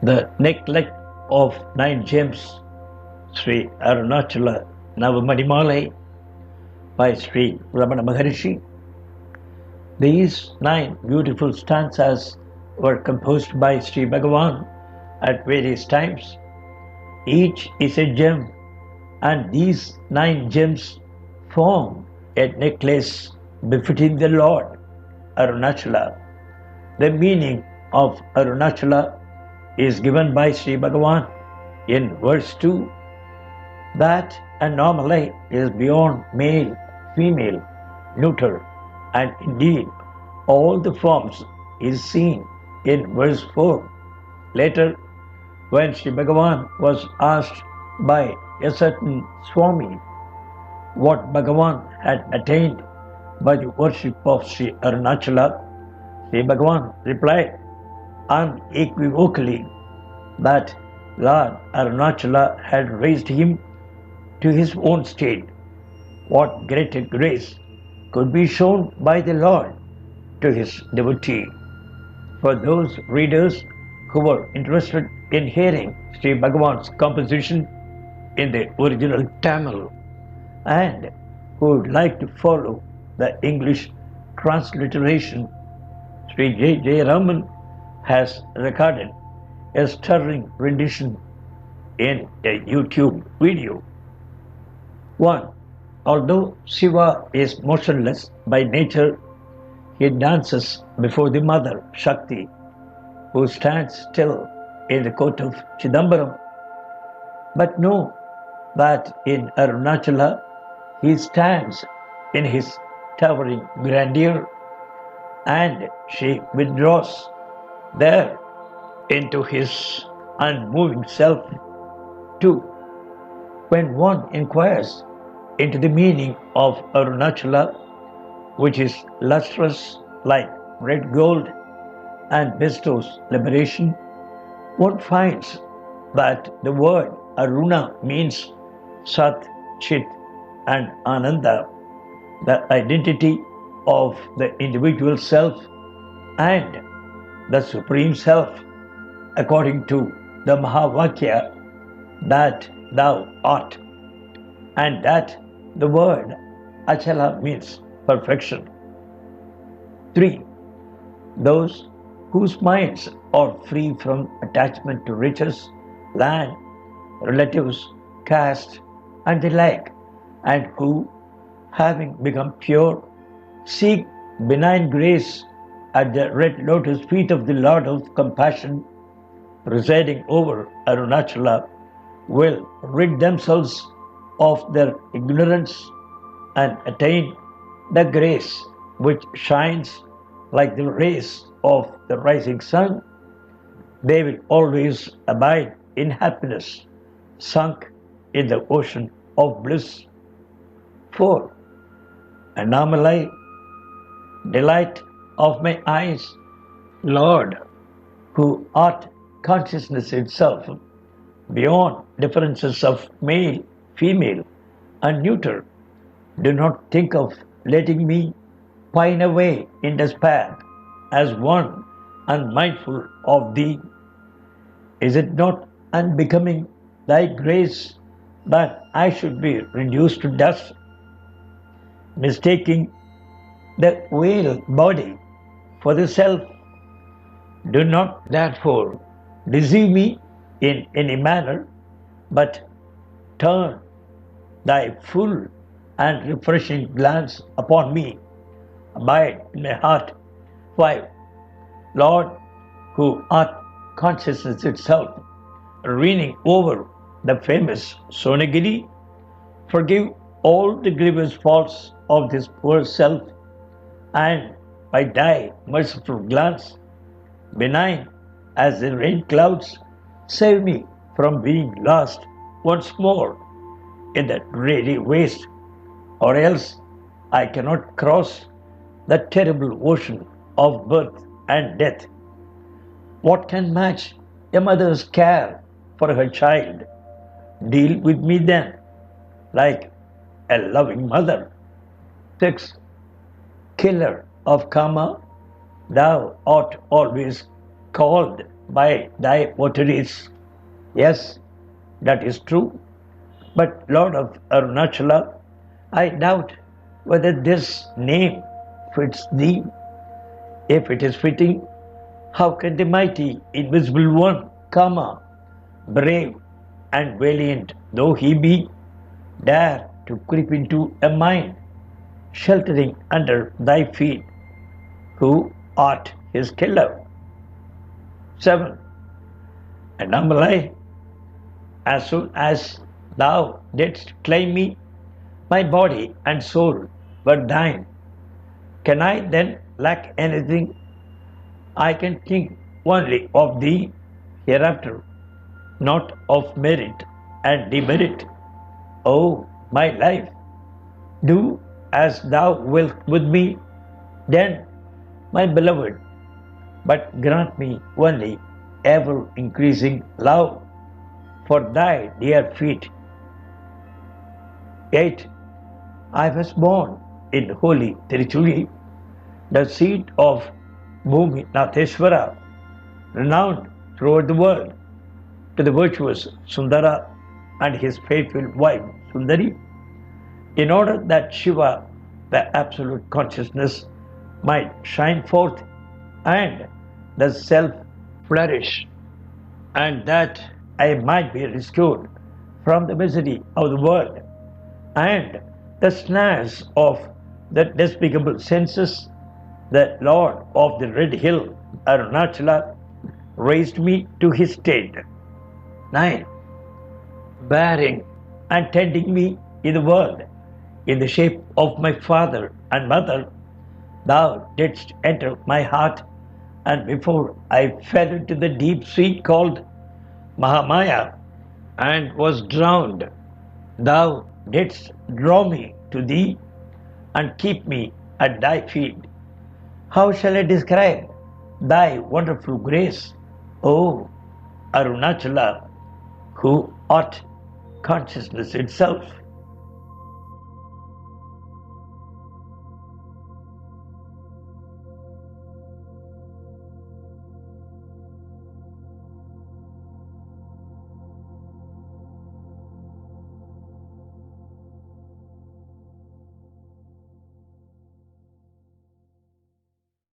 The neglect of 9 gems, Sri Arunachala Navamanimalai by Sri Ramana Maharshi. These 9 beautiful stanzas were composed by Sri Bhagavan at various times. Each is a gem, and these 9 gems form a necklace befitting the Lord Arunachala. The meaning of Arunachala is given by Sri Bhagavan in verse 2, that anomaly is beyond male, female, neuter, and indeed all the forms is seen in verse 4. Later, when Sri Bhagavan was asked by a certain Swami what Bhagavan had attained by the worship of Sri Arunachala, Sri Bhagavan replied unequivocally that Lord Arunachala had raised him to his own state. What greater grace could be shown by the Lord to his devotee? For those readers who were interested in hearing Sri Bhagavan's composition in the original Tamil and who would like to follow the English transliteration, Sri Jayaraman has recorded a stirring rendition in a YouTube video. 1. Although Siva is motionless by nature, he dances before the mother, Shakti, who stands still in the court of Chidambaram. But know that in Arunachala, he stands in his towering grandeur, and she withdraws there into his unmoving self. 2. When one inquires into the meaning of Arunachala, which is lustrous like red gold and bestows liberation, one finds that the word Aruna means Sat, Chit and Ananda, the identity of the individual self and the Supreme Self, according to the Mahavakya That thou art, and that the word Achala means perfection. 3. Those whose minds are free from attachment to riches, land, relatives, caste, and the like, and who, having become pure, seek benign grace at the red lotus feet of the Lord of Compassion, residing over Arunachala, will rid themselves of their ignorance and attain the grace which shines like the rays of the rising sun. They will always abide in happiness, sunk in the ocean of bliss. 4. Anomaly, delight of my eyes, Lord, who art consciousness itself, beyond differences of male, female, and neuter, do not think of letting me pine away in despair as one unmindful of thee. Is it not unbecoming thy grace that I should be reduced to dust, mistaking the veiled body for the self? Do not therefore deceive me in any manner, but turn thy full and refreshing glance upon me. Abide in my heart. 5. Lord, who art consciousness itself, reigning over the famous Sonagiri, forgive all the grievous faults of this poor self, and by thy merciful glance, benign as the rain clouds, save me from being lost once more in that dreary waste, or else I cannot cross the terrible ocean of birth and death. What can match a mother's care for her child? Deal with me then like a loving mother. 6. Killer of Kama, thou art always called by thy votaries. Yes, that is true. But Lord of Arunachala, I doubt whether this name fits thee. If it is fitting, how can the mighty, invisible one, Kama, brave and valiant though he be, dare to creep into a mind sheltering under thy feet, who art his killer? 7. Annamalai, as soon as thou didst claim me, my body and soul were thine. Can I then lack anything? I can think only of thee hereafter, not of merit and demerit. O my life, do as thou wilt with me, then, my beloved, but grant me only ever increasing love for thy dear feet. 8. I was born in holy territory, the seat of Bhumi Natheshwara, renowned throughout the world, to the virtuous Sundara and his faithful wife Sundari, in order that Shiva, the absolute consciousness, might shine forth and the self flourish, and that I might be rescued from the misery of the world and the snares of the despicable senses. The Lord of the Red Hill, Arunachala, raised me to his state. 9. Bearing and tending me in the world, in the shape of my father and mother, thou didst enter my heart, and before I fell into the deep sea called Mahamaya and was drowned, thou didst draw me to thee and keep me at thy feet. How shall I describe thy wonderful grace, O Arunachala, who art consciousness itself?